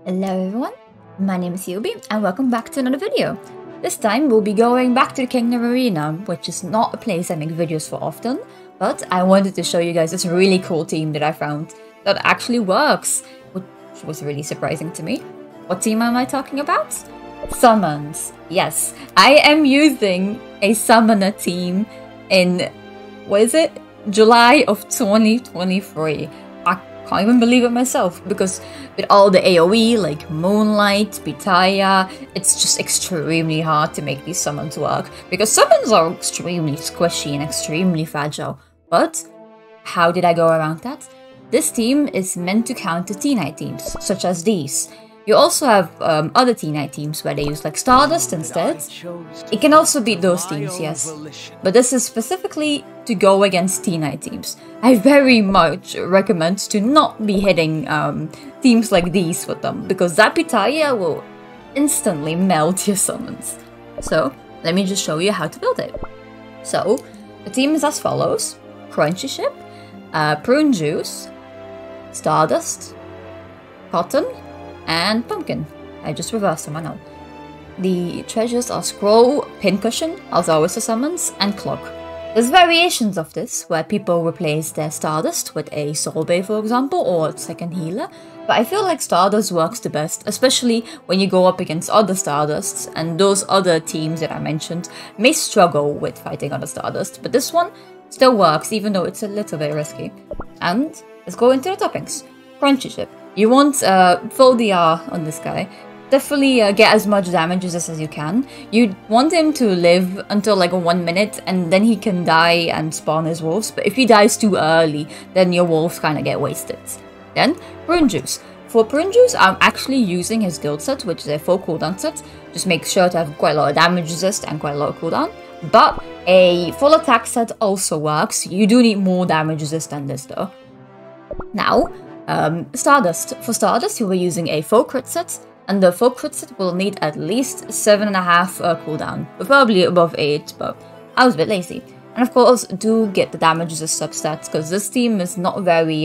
Hello everyone, my name is Yubi and welcome back to another video. This time we'll be going back to the Kingdom Arena, which is not a place I make videos for often, but I wanted to show you guys this really cool team that I found that actually works, which was really surprising to me. What team am I talking about? Summons. Yes, I am using a summoner team in, what is it? July of 2023. I can't even believe it myself, because with all the AoE like Moonlight, Pitaya, it's just extremely hard to make these summons work, because summons are extremely squishy and extremely fragile. But how did I go around that? This team is meant to counter T-Knight teams, such as these. You also have other T-Knight teams where they use like Stardust instead. It can also beat those teams, yes. But this is specifically to go against T-Knight teams. I very much recommend to not be hitting teams like these with them, because that Pitaya will instantly melt your summons. So let me just show you how to build it. So the team is as follows: Crunchy Ship, Prune Juice, Stardust, Cotton, and Pumpkin. I just reversed them, I know. The treasures are Scroll, Pincushion, as always for summons, and Clock. There's variations of this, where people replace their Stardust with a Soul Bay, for example, or second healer, but I feel like Stardust works the best, especially when you go up against other Stardusts, and those other teams that I mentioned may struggle with fighting other Stardust, but this one still works, even though it's a little bit risky. And let's go into the toppings. Crunchy Ship. You want full DR on this guy. Definitely get as much damage as you can. You want him to live until like 1 minute, and then he can die and spawn his wolves. But if he dies too early, then your wolves kind of get wasted. Then Prune Juice. For Prune Juice, I'm actually using his guild set, which is a full cooldown set. Just make sure to have quite a lot of damage resist and quite a lot of cooldown. But a full attack set also works. You do need more damage resist than this though. Now, Stardust. For Stardust, you'll be using a full crit set, and the full crit set will need at least 7.5 cooldown, preferably above 8, but I was a bit lazy. And of course, do get the damage resist substats, because this team is not very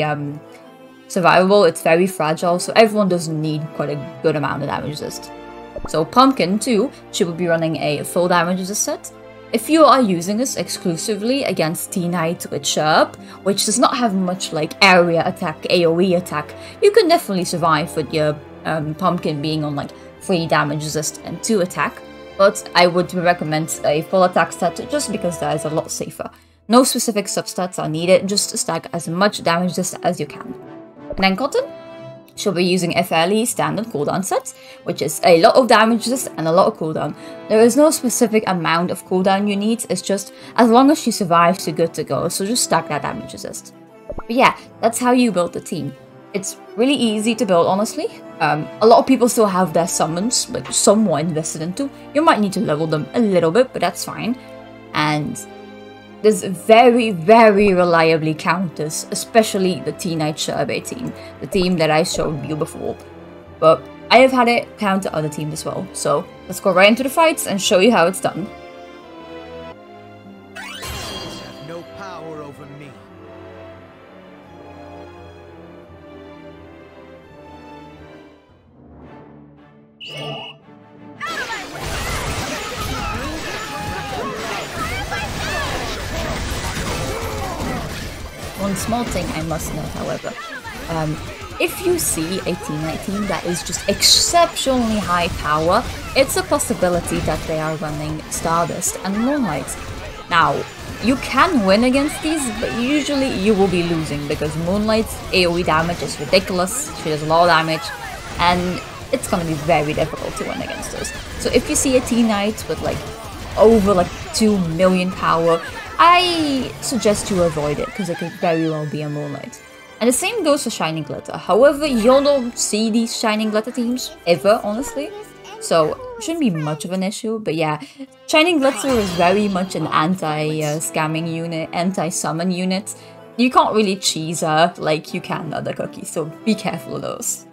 survivable, it's very fragile, so everyone does need quite a good amount of damage resist. So Pumpkin too, she will be running a full damage resist set. If you are using this exclusively against T-Knight with Chirp, which does not have much like area attack, AoE attack, you can definitely survive with your Pumpkin being on like 3 damage resist and 2 attack, but I would recommend a full attack set just because that is a lot safer. No specific substats are needed, just stack as much damage resist as you can. And then Cotton, she'll be using a fairly standard cooldown set, which is a lot of damage resist and a lot of cooldown. There is no specific amount of cooldown you need, it's just as long as she survives, you're good to go, so just stack that damage resist. But yeah, that's how you build the team. It's really easy to build, honestly. A lot of people still have their summons, like somewhat invested into. You might need to level them a little bit, but that's fine. And this very, very reliably counters, especially the T-Knight Sherbet team, the team that I showed you before. But I have had it counter other teams as well, so let's go right into the fights and show you how it's done. Have no power over me. One small thing I must note, however, if you see a T-Knight team that is just exceptionally high power, it's a possibility that they are running Stardust and Moonlight. Now, you can win against these, but usually you will be losing, because Moonlight's AoE damage is ridiculous, she does a lot of damage, and it's gonna be very difficult to win against those. So if you see a T-Knight with like over like 2 million power, I suggest you avoid it, because it could very well be a Moonlight. And the same goes for Shining Glitter. However, you don't see these Shining Glitter teams ever, honestly. So it shouldn't be much of an issue. But yeah, Shining Glitter is very much an anti-scamming unit, anti-summon unit. You can't really cheese her like you can other cookies, so be careful of those.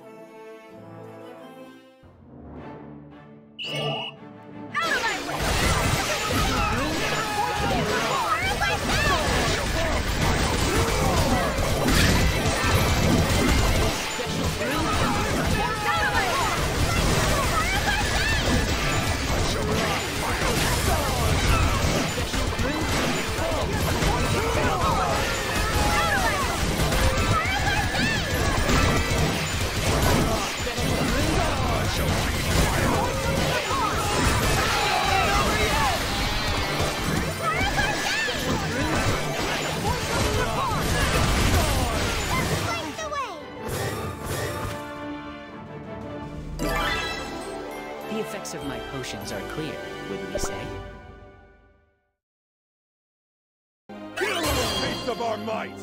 The effects of my potions are clear, wouldn't you say? Feel a taste of our might!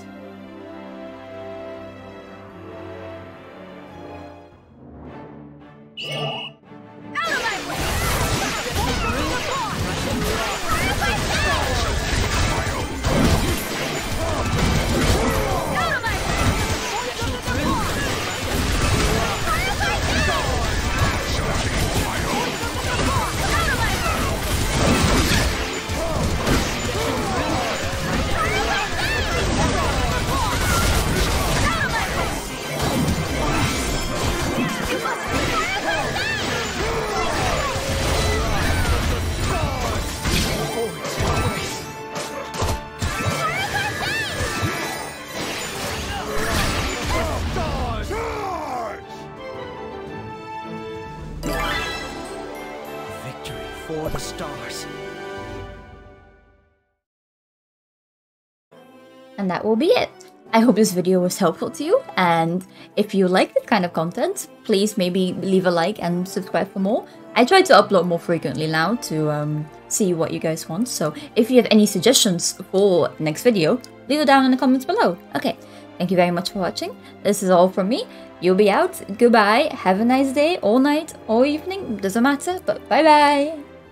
For the stars. And that will be it. I hope this video was helpful to you, and if you like this kind of content, please maybe leave a like and subscribe for more. I try to upload more frequently now to see what you guys want, so if you have any suggestions for next video, leave it down in the comments below. Okay, thank you very much for watching. This is all from me. You'll be out. Goodbye. Have a nice day, or night, or evening. Doesn't matter, but bye bye.